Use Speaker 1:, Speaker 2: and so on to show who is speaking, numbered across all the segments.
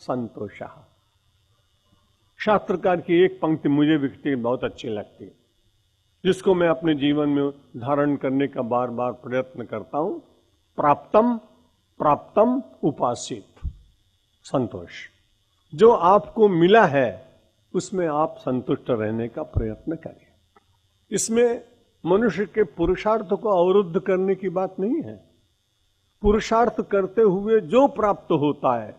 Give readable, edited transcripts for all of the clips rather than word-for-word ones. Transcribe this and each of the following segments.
Speaker 1: संतोषः। शास्त्रकार की एक पंक्ति मुझे व्यक्तिगत बहुत अच्छी लगती है, जिसको मैं अपने जीवन में धारण करने का बार बार प्रयत्न करता हूं। प्राप्तम प्राप्तम उपासित। संतोष, जो आपको मिला है उसमें आप संतुष्ट रहने का प्रयत्न करें। इसमें मनुष्य के पुरुषार्थ को अवरुद्ध करने की बात नहीं है। पुरुषार्थ करते हुए जो प्राप्त होता है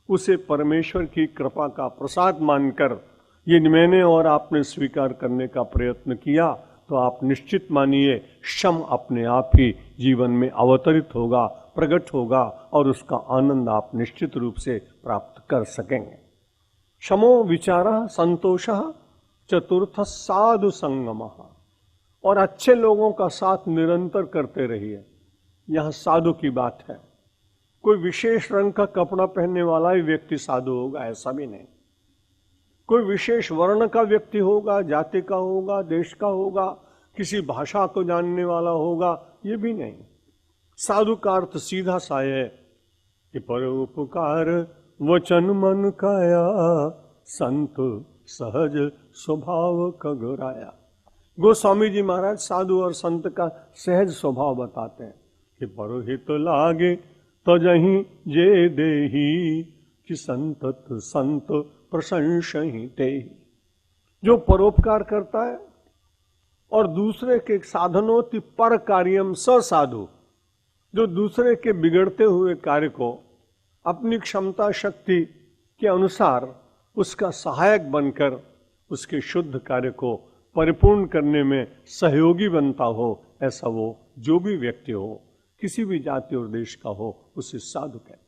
Speaker 1: उसे परमेश्वर की कृपा का प्रसाद मानकर ये मैंने और आपने स्वीकार करने का प्रयत्न किया तो आप निश्चित मानिए क्षम अपने आप ही जीवन में अवतरित होगा, प्रकट होगा और उसका आनंद आप निश्चित रूप से प्राप्त कर सकेंगे। क्षमो विचारः संतोषः चतुर्थ साधु संगमः। और अच्छे लोगों का साथ निरंतर करते रहिए। यहां साधु की बात है। कोई विशेष रंग का कपड़ा पहनने वाला ही व्यक्ति साधु होगा ऐसा भी नहीं। कोई विशेष वर्ण का व्यक्ति होगा, जाति का होगा, देश का होगा, किसी भाषा को जानने वाला होगा, ये भी नहीं। साधु का अर्थ सीधा सा है कि परोपकार वचन मन काया संत सहज स्वभाव कगराया। गोस्वामी जी महाराज साधु और संत का सहज स्वभाव बताते हैं कि परोहित लागे तजहि जे देही कि संतत संत प्रशंसहि तेहि। जो परोपकार करता है और दूसरे के साधनोति पर कार्यम स साधु, जो दूसरे के बिगड़ते हुए कार्य को अपनी क्षमता शक्ति के अनुसार उसका सहायक बनकर उसके शुद्ध कार्य को परिपूर्ण करने में सहयोगी बनता हो, ऐसा वो जो भी व्यक्ति हो, किसी भी जाति और देश का हो, उसे साधु कहते हैं।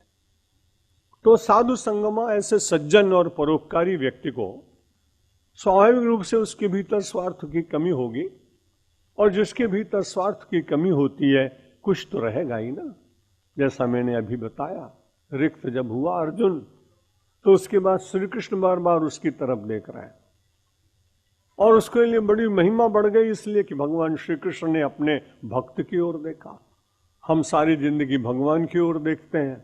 Speaker 1: तो साधु संगमा ऐसे सज्जन और परोपकारी व्यक्ति को स्वाभाविक रूप से उसके भीतर स्वार्थ की कमी होगी, और जिसके भीतर स्वार्थ की कमी होती है कुछ तो रहेगा ही ना। जैसा मैंने अभी बताया, रिक्त जब हुआ अर्जुन तो उसके बाद श्री कृष्ण बार बार उसकी तरफ देख रहे हैं और उसके लिए बड़ी महिमा बढ़ गई, इसलिए कि भगवान श्री कृष्ण ने अपने भक्त की ओर देखा। हम सारी जिंदगी भगवान की ओर देखते हैं,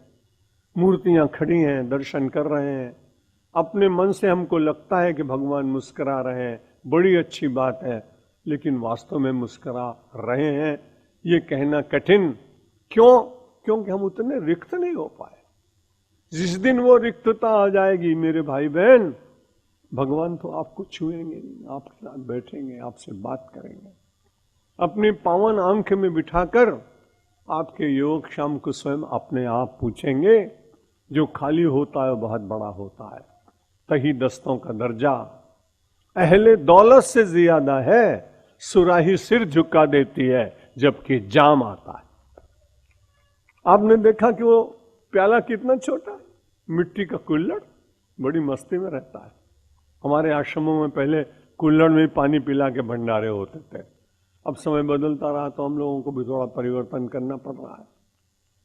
Speaker 1: मूर्तियां खड़ी हैं, दर्शन कर रहे हैं, अपने मन से हमको लगता है कि भगवान मुस्कुरा रहे हैं, बड़ी अच्छी बात है, लेकिन वास्तव में मुस्कुरा रहे हैं ये कहना कठिन। क्यों? क्योंकि हम उतने रिक्त नहीं हो पाए। जिस दिन वो रिक्तता आ जाएगी मेरे भाई बहन, भगवान तो आपको छुएंगे नहीं, आपके साथ बैठेंगे, आपसे बात करेंगे, अपनी पावन आंख में बिठाकर आपके योगक्षेम को स्वयं अपने आप पूछेंगे। जो खाली होता है बहुत बड़ा होता है। तही दस्तों का दर्जा अहले दौलत से ज्यादा है, सुराही सिर झुका देती है जबकि जाम आता है। आपने देखा कि वो प्याला कितना छोटा, मिट्टी का कुल्हड़, बड़ी मस्ती में रहता है। हमारे आश्रमों में पहले कुल्हड़ में पानी पिला के भंडारे होते थे। अब समय बदलता रहा तो हम लोगों को भी थोड़ा परिवर्तन करना पड़ रहा है,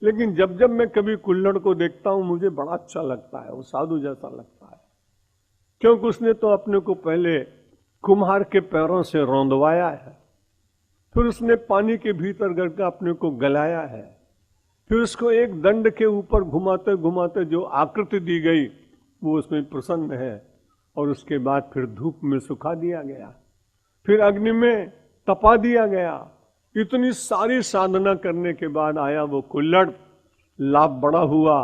Speaker 1: लेकिन जब जब मैं कभी कुल्हड़ को देखता हूं मुझे बड़ा अच्छा लगता है, वो साधु जैसा लगता है। क्योंकि उसने तो अपने को पहले कुम्हार के पैरों से रौंदवाया है, फिर उसने पानी के भीतर करके अपने को गलाया है, फिर उसको एक दंड के ऊपर घुमाते घुमाते जो आकृति दी गई वो उसमें प्रसन्न है, और उसके बाद फिर धूप में सुखा दिया गया, फिर अग्नि में तपा दिया गया। इतनी सारी साधना करने के बाद आया वो कुल्हड़, लाभ बड़ा हुआ।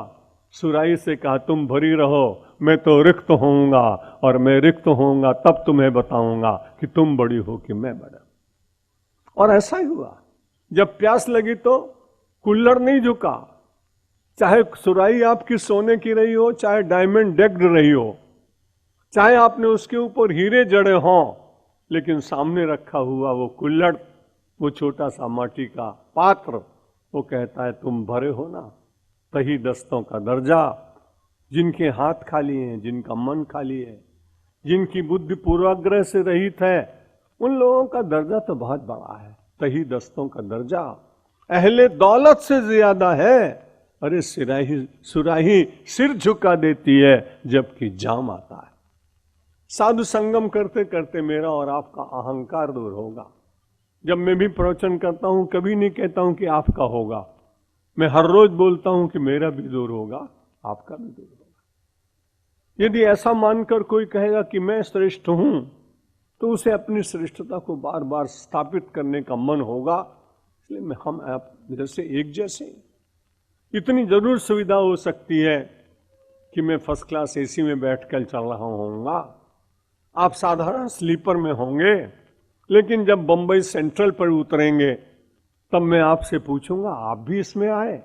Speaker 1: सुराही से कहा तुम भरी रहो, मैं तो रिक्त होऊंगा, और मैं रिक्त होऊंगा तब तुम्हें बताऊंगा कि तुम बड़ी हो कि मैं बड़ा। और ऐसा ही हुआ। जब प्यास लगी तो कुल्हड़ नहीं झुका, चाहे सुराही आपकी सोने की रही हो, चाहे डायमंड डेक्ड रही हो, चाहे आपने उसके ऊपर हीरे जड़े हों, लेकिन सामने रखा हुआ वो कुल्हड़, वो छोटा सा माटी का पात्र, वो कहता है तुम भरे हो ना। तही दस्तों का दर्जा, जिनके हाथ खाली हैं, जिनका मन खाली है, जिनकी बुद्धि पूर्वाग्रह से रहित है, उन लोगों का दर्जा तो बहुत बड़ा है। तही दस्तों का दर्जा अहले दौलत से ज्यादा है। अरे सुराही सिर झुका देती है जबकि जाम आता है। साधु संगम करते करते मेरा और आपका अहंकार दूर होगा। जब मैं भी प्रवचन करता हूं कभी नहीं कहता हूं कि आपका होगा, मैं हर रोज बोलता हूं कि मेरा भी दूर होगा, आपका भी दूर होगा। यदि ऐसा मानकर कोई कहेगा कि मैं श्रेष्ठ हूं, तो उसे अपनी श्रेष्ठता को बार बार स्थापित करने का मन होगा। इसलिए हम आप जैसे एक जैसे, इतनी जरूर सुविधा हो सकती है कि मैं फर्स्ट क्लास एसी में बैठकर चल रहा होऊंगा, आप साधारण स्लीपर में होंगे, लेकिन जब बंबई सेंट्रल पर उतरेंगे तब मैं आपसे पूछूंगा आप भी इसमें आए?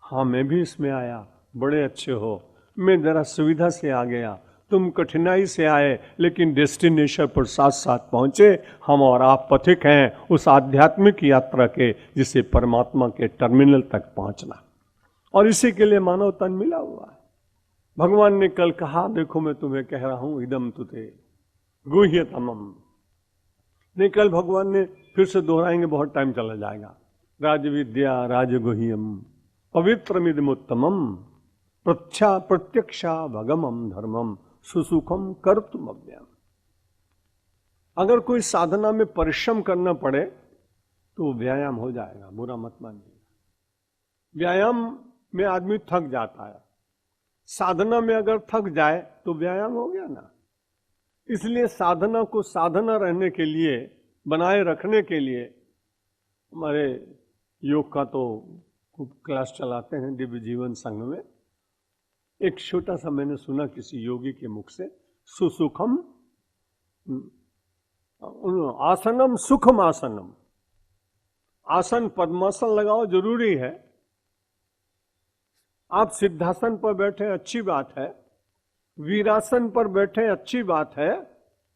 Speaker 1: हाँ मैं भी इसमें आया, बड़े अच्छे हो, मैं जरा सुविधा से आ गया, तुम कठिनाई से आए, लेकिन डेस्टिनेशन पर साथ साथ पहुंचे। हम और आप पथिक हैं उस आध्यात्मिक यात्रा के, जिसे परमात्मा के टर्मिनल तक पहुंचना, और इसी के लिए मानव तन मिला हुआ है। भगवान ने कल कहा, देखो मैं तुम्हें कह रहा हूं, इदम तुते गुह्यतमम। नहीं, कल भगवान ने फिर से दोहराएंगे, बहुत टाइम चला जाएगा। राजविद्या राजगुह्यम पवित्रमिदमुत्तमम प्रत्यक्षा भगमम धर्मम सुसुखम कर्तुमव्ययम। अगर कोई साधना में परिश्रम करना पड़े तो व्यायाम हो जाएगा, बुरा मत मानिए। व्यायाम में आदमी थक जाता है, साधना में अगर थक जाए तो व्यायाम हो गया ना। इसलिए साधना को साधना रहने के लिए, बनाए रखने के लिए, हमारे योग का तो खूब क्लास चलाते हैं दिव्य जीवन संघ में। एक छोटा सा मैंने सुना किसी योगी के मुख से, सुसुखम आसनम सुखम आसनम। आसन पद्मासन लगाओ जरूरी है, आप सिद्धासन पर बैठे अच्छी बात है, वीरासन पर बैठे अच्छी बात है,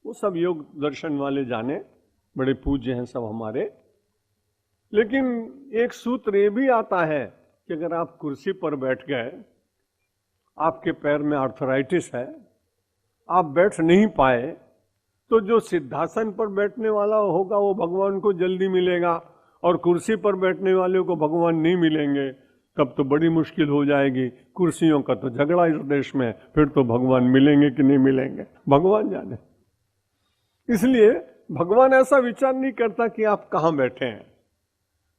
Speaker 1: वो सब योग दर्शन वाले जाने, बड़े पूज्य हैं सब हमारे। लेकिन एक सूत्र ये भी आता है कि अगर आप कुर्सी पर बैठ गए, आपके पैर में आर्थराइटिस है, आप बैठ नहीं पाए, तो जो सिद्धासन पर बैठने वाला होगा वो भगवान को जल्दी मिलेगा, और कुर्सी पर बैठने वाले को भगवान नहीं मिलेंगे, तब तो बड़ी मुश्किल हो जाएगी। कुर्सियों का तो झगड़ा इस देश में, फिर तो भगवान मिलेंगे कि नहीं मिलेंगे भगवान जाने। इसलिए भगवान ऐसा विचार नहीं करता कि आप कहां बैठे हैं,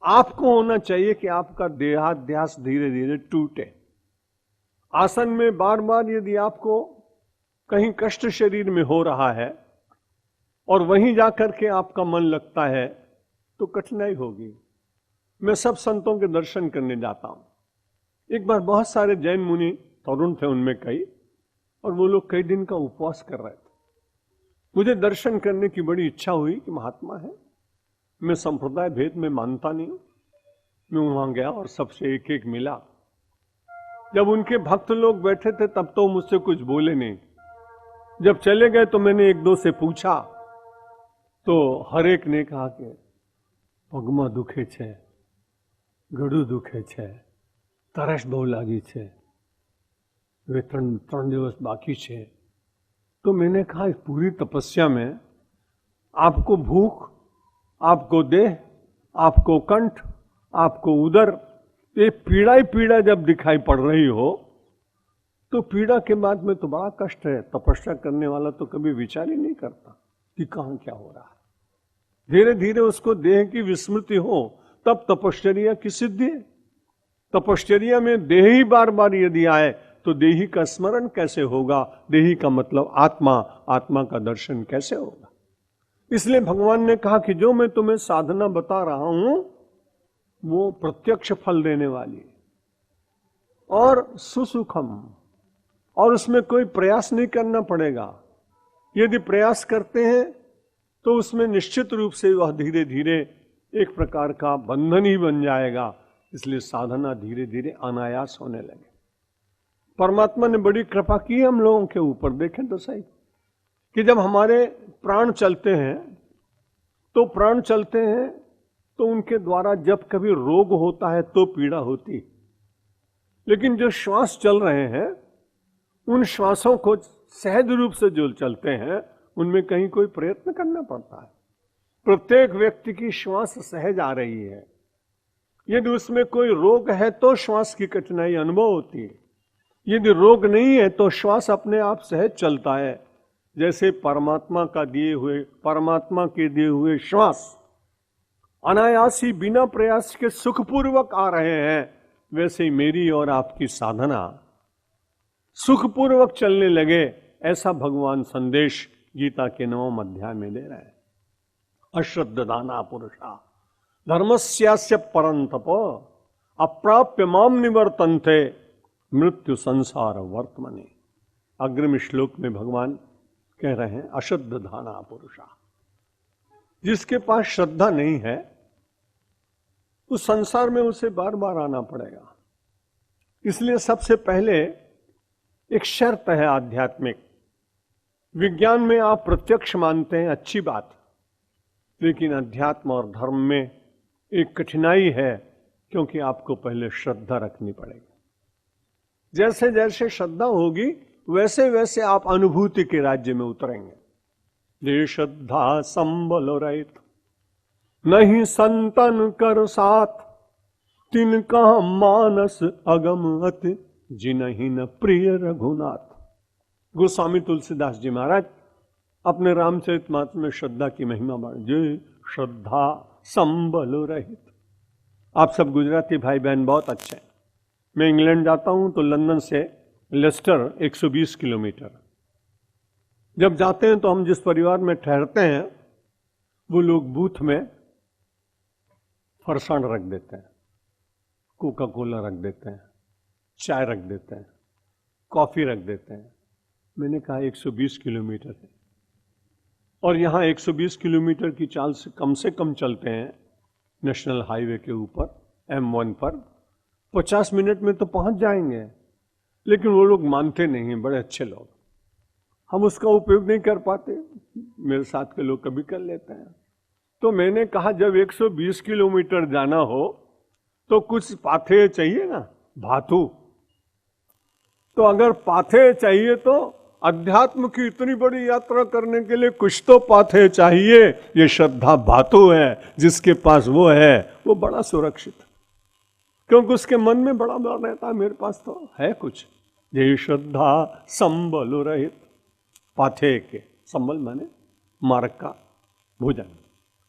Speaker 1: आपको होना चाहिए कि आपका देहाध्यास धीरे धीरे टूटे। आसन में बार बार यदि आपको कहीं कष्ट शरीर में हो रहा है और वहीं जाकर के आपका मन लगता है, तो कठिनाई होगी। मैं सब संतों के दर्शन करने जाता हूं। एक बार बहुत सारे जैन मुनि तरुण थे, उनमें कई, और वो लोग कई दिन का उपवास कर रहे थे। मुझे दर्शन करने की बड़ी इच्छा हुई कि महात्मा है, मैं संप्रदाय भेद में मानता नहीं हूं। मैं वहां गया और सबसे एक एक मिला। जब उनके भक्त लोग बैठे थे तब तो मुझसे कुछ बोले नहीं, जब चले गए तो मैंने एक दो से पूछा, तो हर एक ने कहा कि पगमा दुखे छे, गड़ू दुखे छे, तरस बहु लागी छे, वे 3 दिवस बाकी छे। तो मैंने कहा, इस पूरी तपस्या में आपको भूख, आपको देह, आपको कंठ, आपको उदर, ये पीड़ा ही पीड़ा जब दिखाई पड़ रही हो, तो पीड़ा के बाद में तो बड़ा कष्ट है। तपस्या करने वाला तो कभी विचार ही नहीं करता कि कहां क्या हो रहा है। धीरे धीरे उसको देह की विस्मृति हो, तब तपश्चर्या की सिद्धि है। तपश्चर्या में देह ही बार बार यदि आए तो देही का स्मरण कैसे होगा? देही का मतलब आत्मा, आत्मा का दर्शन कैसे होगा? इसलिए भगवान ने कहा कि जो मैं तुम्हें साधना बता रहा हूं वो प्रत्यक्ष फल देने वाली है और सुसुखम, और उसमें कोई प्रयास नहीं करना पड़ेगा। यदि प्रयास करते हैं तो उसमें निश्चित रूप से वह धीरे धीरे एक प्रकार का बंधन ही बन जाएगा। इसलिए साधना धीरे धीरे अनायास होने लगे। परमात्मा ने बड़ी कृपा की हम लोगों के ऊपर। देखें तो सही कि जब हमारे प्राण चलते हैं तो उनके द्वारा जब कभी रोग होता है तो पीड़ा होती, लेकिन जो श्वास चल रहे हैं उन श्वासों को सहज रूप से जो चलते हैं उनमें कहीं कोई प्रयत्न करना पड़ता है। प्रत्येक व्यक्ति की श्वास सहज आ रही है। यदि उसमें कोई रोग है तो श्वास की कठिनाई अनुभव होती है, यदि रोग नहीं है तो श्वास अपने आप सहज चलता है। जैसे परमात्मा के दिए हुए श्वास अनायासी बिना प्रयास के सुखपूर्वक आ रहे हैं, वैसे ही मेरी और आपकी साधना सुखपूर्वक चलने लगे ऐसा भगवान संदेश गीता के 9वें अध्याय में दे रहे हैं। अश्रद्धाना पुरुषा धर्मस्यास्य परंतप अप्राप्य माम निवर्तन्ते मृत्यु संसार वर्तमने। अग्रिम श्लोक में भगवान कह रहे हैं अश्रद्धाना पुरुषा, जिसके पास श्रद्धा नहीं है उस संसार में उसे बार बार आना पड़ेगा। इसलिए सबसे पहले एक शर्त है आध्यात्मिक। विज्ञान में आप प्रत्यक्ष मानते हैं, अच्छी बात, लेकिन अध्यात्म और धर्म में एक कठिनाई है, क्योंकि आपको पहले श्रद्धा रखनी पड़ेगी। जैसे जैसे श्रद्धा होगी वैसे वैसे आप अनुभूति के राज्य में उतरेंगे। जे श्रद्धा संबल रहित नहीं संतन कर साथ, तिनका मानस अगम अति जिनहि न प्रिय रघुनाथ। गोस्वामी तुलसीदास जी महाराज अपने रामचरितमानस में श्रद्धा की महिमा बढ़, जे श्रद्धा संबल रहित। आप सब गुजराती भाई बहन बहुत अच्छे हैं। मैं इंग्लैंड जाता हूं तो लंदन से लेस्टर 120 किलोमीटर। जब जाते हैं तो हम जिस परिवार में ठहरते हैं वो लोग बूथ में फरसाण रख देते हैं, कोका कोला रख देते हैं, चाय रख देते हैं, कॉफी रख देते हैं। मैंने कहा 120 किलोमीटर है और यहाँ 120 किलोमीटर की चाल से कम चलते हैं नेशनल हाईवे के ऊपर M1 पर, 50 मिनट में तो पहुंच जाएंगे। लेकिन वो लोग मानते नहीं हैं, बड़े अच्छे लोग। हम उसका उपयोग नहीं कर पाते, मेरे साथ के लोग कभी कर लेते हैं। तो मैंने कहा जब 120 किलोमीटर जाना हो तो कुछ पाथे चाहिए ना, भातु। तो अगर पाथे चाहिए तो अध्यात्म की इतनी बड़ी यात्रा करने के लिए कुछ तो पाथे चाहिए। ये श्रद्धा भातु है, जिसके पास वो है वो बड़ा सुरक्षित, क्योंकि उसके मन में बड़ा डर रहता है मेरे पास तो है कुछ। ये श्रद्धा संबल रहित, पाथे के संबल माने मार्ग का भोजन।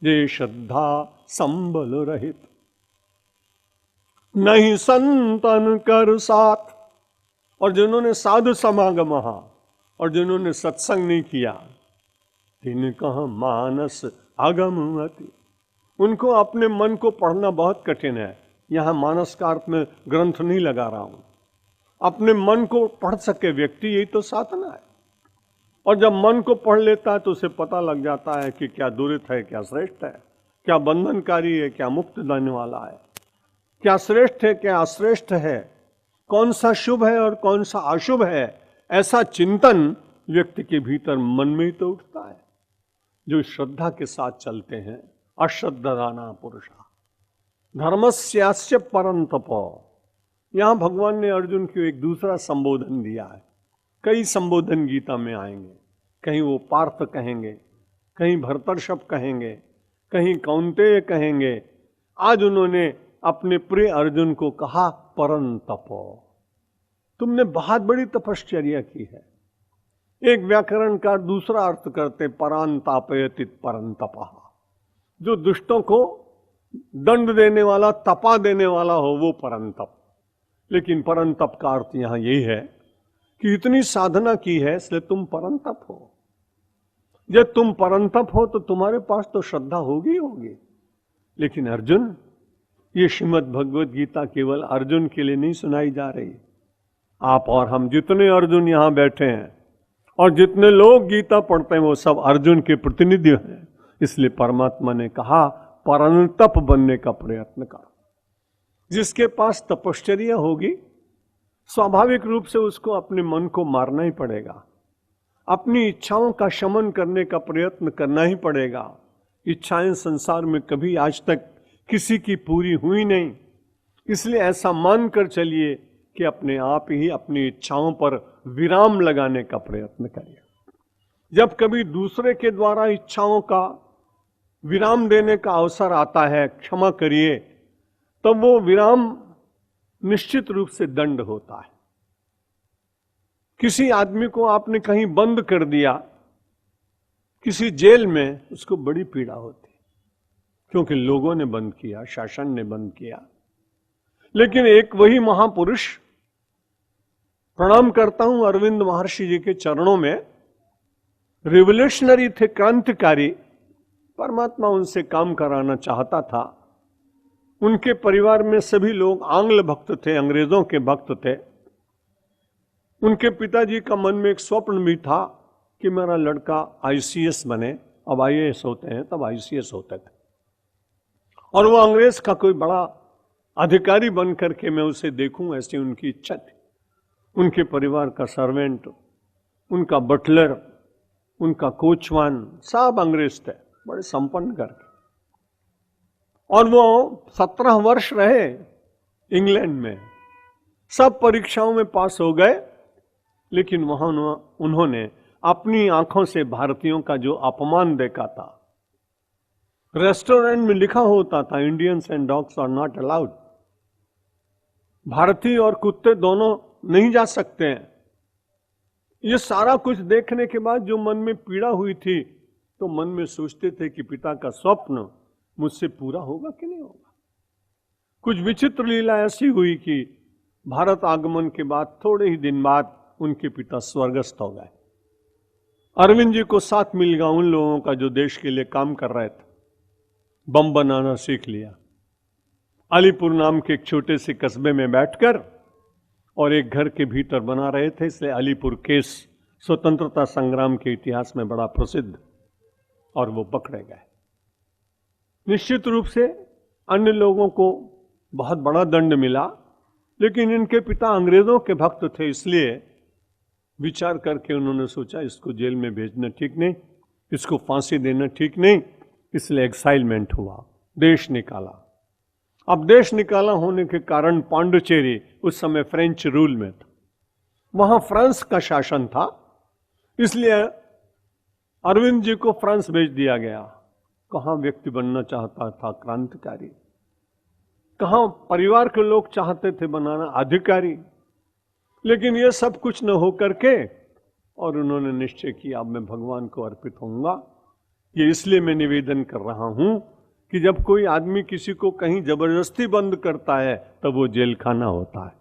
Speaker 1: ये श्रद्धा संबल रहित नहीं संतन कर साथ, और जिन्होंने साधु समागम और जिन्होंने सत्संग नहीं किया, तिनका मानस आगम अति। उनको अपने मन को पढ़ना बहुत कठिन है। यहां मानस का अर्थ में ग्रंथ नहीं लगा रहा हूं। अपने मन को पढ़ सके व्यक्ति, यही तो साधना है। और जब मन को पढ़ लेता है तो उसे पता लग जाता है कि क्या दुरित है, क्या श्रेष्ठ है, क्या बंधनकारी है, क्या मुक्त देने वाला है, क्या श्रेष्ठ है, क्या अश्रेष्ठ है, कौन सा शुभ है और कौन सा अशुभ है। ऐसा चिंतन व्यक्ति के भीतर मन में ही तो उठता है। जो श्रद्धा के साथ चलते हैं, अश्रद्धाना पुरुषा धर्मस्यास्य परंतप। यहां भगवान ने अर्जुन को एक दूसरा संबोधन दिया है। कई संबोधन गीता में आएंगे, कहीं वो पार्थ कहेंगे, कहीं भरतर्षभ कहेंगे, कहीं कौंतेय कहेंगे। आज उन्होंने अपने प्रिय अर्जुन को कहा परंतप, तुमने बहुत बड़ी तपश्चर्या की है। एक व्याकरणकार दूसरा अर्थ करते परांतापयति परंतपः, जो दुष्टों को दंड देने वाला, तपा देने वाला हो वो परंतप। लेकिन परंतप का अर्थ यहां यही है कि इतनी साधना की है इसलिए तुम परंतप हो। जब तुम परंतप हो तो तुम्हारे पास तो श्रद्धा होगी होगी। लेकिन अर्जुन, ये श्रीमद् भगवद गीता केवल अर्जुन के लिए नहीं सुनाई जा रही। आप और हम जितने अर्जुन यहां बैठे हैं और जितने लोग गीता पढ़ते हैं वो सब अर्जुन के प्रतिनिधि हैं। इसलिए परमात्मा ने कहा परंतप बनने का प्रयत्न करो। जिसके पास तपश्चर्या होगी स्वाभाविक रूप से उसको अपने मन को मारना ही पड़ेगा, अपनी इच्छाओं का शमन करने का प्रयत्न करना ही पड़ेगा। इच्छाएं संसार में कभी आज तक किसी की पूरी हुई नहीं, इसलिए ऐसा मानकर चलिए कि अपने आप ही अपनी इच्छाओं पर विराम लगाने का प्रयत्न करिए। जब कभी दूसरे के द्वारा इच्छाओं का विराम देने का अवसर आता है, क्षमा करिए, तब वो विराम निश्चित रूप से दंड होता है। किसी आदमी को आपने कहीं बंद कर दिया किसी जेल में, उसको बड़ी पीड़ा होती, क्योंकि लोगों ने बंद किया, शासन ने बंद किया। लेकिन एक वही महापुरुष प्रणाम करता हूं अरविंद महर्षि जी के चरणों में। रिवोल्यूशनरी थे, क्रांतिकारी। परमात्मा उनसे काम कराना चाहता था। उनके परिवार में सभी लोग आंग्ल भक्त थे, अंग्रेजों के भक्त थे। उनके पिताजी का मन में एक स्वप्न भी था कि मेरा लड़का आईसीएस बने। अब आईएएस होते हैं, तब आईसीएस होते थे। और वो अंग्रेज का कोई बड़ा अधिकारी बन करके मैं उसे देखूं, ऐसी उनकी इच्छा थी। उनके परिवार का सर्वेंट, उनका बटलर, उनका कोचवान सब अंग्रेज थे, बड़े संपन्न करके। और वो 17 वर्ष रहे इंग्लैंड में, सब परीक्षाओं में पास हो गए। लेकिन वहां उन्होंने अपनी आंखों से भारतीयों का जो अपमान देखा था। रेस्टोरेंट में लिखा होता था, Indians and dogs are not allowed. भारतीय और कुत्ते दोनों नहीं जा सकते हैं। ये सारा कुछ देखने के बाद जो मन में पीड़ा हुई थी, तो मन में सोचते थे कि पिता का स्वप्न मुझसे पूरा होगा कि नहीं होगा। कुछ विचित्र लीला ऐसी हुई कि भारत आगमन के बाद थोड़े ही दिन बाद उनके पिता स्वर्गस्थ हो गए। अरविंद जी को साथ मिल गया उन लोगों का जो देश के लिए काम कर रहे थे। बम बनाना सीख लिया। अलीपुर नाम के एक छोटे से कस्बे में बैठकर और एक घर के भीतर बना रहे थे। इसलिए अलीपुर केस स्वतंत्रता संग्राम के इतिहास में बड़ा प्रसिद्ध। और वो पकड़े गए। निश्चित रूप से अन्य लोगों को बहुत बड़ा दंड मिला, लेकिन इनके पिता अंग्रेजों के भक्त थे, इसलिए विचार करके उन्होंने सोचा इसको जेल में भेजना ठीक नहीं, इसको फांसी देना ठीक नहीं। इसलिए एक्साइलमेंट हुआ, देश निकाला। अब देश निकाला होने के कारण पांडुचेरी उस समय फ्रेंच रूल में था, वहां फ्रांस का शासन था। इसलिए अरविंद जी को फ्रांस भेज दिया गया। कहां व्यक्ति बनना चाहता था क्रांतिकारी, कहां परिवार के लोग चाहते थे बनाना अधिकारी। लेकिन ये सब कुछ न हो करके और उन्होंने निश्चय किया अब मैं भगवान को अर्पित होऊंगा। ये इसलिए मैं निवेदन कर रहा हूं कि जब कोई आदमी किसी को कहीं जबरदस्ती बंद करता है तब वो जेल खाना होता है।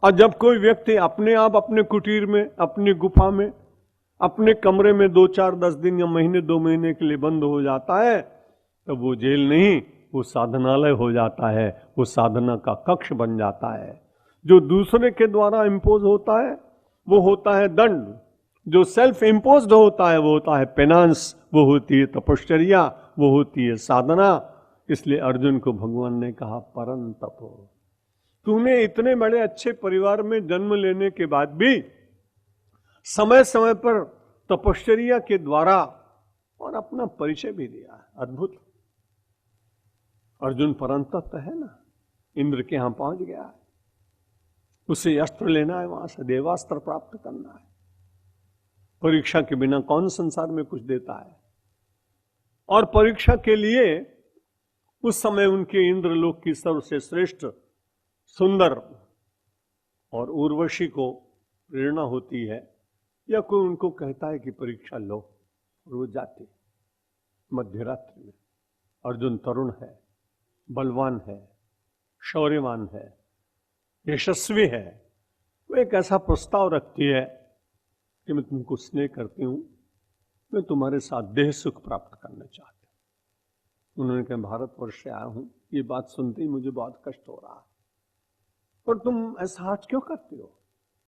Speaker 1: और जब कोई व्यक्ति अपने आप अपने कुटीर में, अपनी गुफा में, अपने कमरे में 2, 4, 10 दिन या महीने 2 महीने के लिए बंद हो जाता है, तब वो जेल नहीं, वो साधनालय हो जाता है, वो साधना का कक्ष बन जाता है। जो दूसरे के द्वारा इंपोज होता है वो होता है दंड, जो सेल्फ इंपोज्ड होता है वो होता है पेनांस, वो होती है तपश्चर्या, वो होती है साधना। इसलिए अर्जुन को भगवान ने कहा परम तपो। तूने इतने बड़े अच्छे परिवार में जन्म लेने के बाद भी समय समय पर तपश्चर्या के द्वारा और अपना परिचय भी दिया है। अद्भुत। अर्जुन परम तत्व है ना, इंद्र के यहां पहुंच गया है, उसे अस्त्र लेना है, वहां से देवास्त्र प्राप्त करना है। परीक्षा के बिना कौन संसार में कुछ देता है। और परीक्षा के लिए उस समय उनके इंद्रलोक की सबसे श्रेष्ठ सुंदर और उर्वशी को प्रेरणा होती है, या कोई उनको कहता है कि परीक्षा लो, और वो जाते मध्यरात्रि में। अर्जुन तरुण है, बलवान है, शौर्यवान है, यशस्वी है। वो एक ऐसा प्रस्ताव रखती है कि मैं तुमको स्नेह करती हूं, मैं तुम्हारे साथ देह सुख प्राप्त करना चाहती हूं। उन्होंने कहा भारतवर्ष से आया हूं, ये बात सुनते ही मुझे बहुत कष्ट हो रहा है, पर तुम ऐसा आज क्यों करती हो?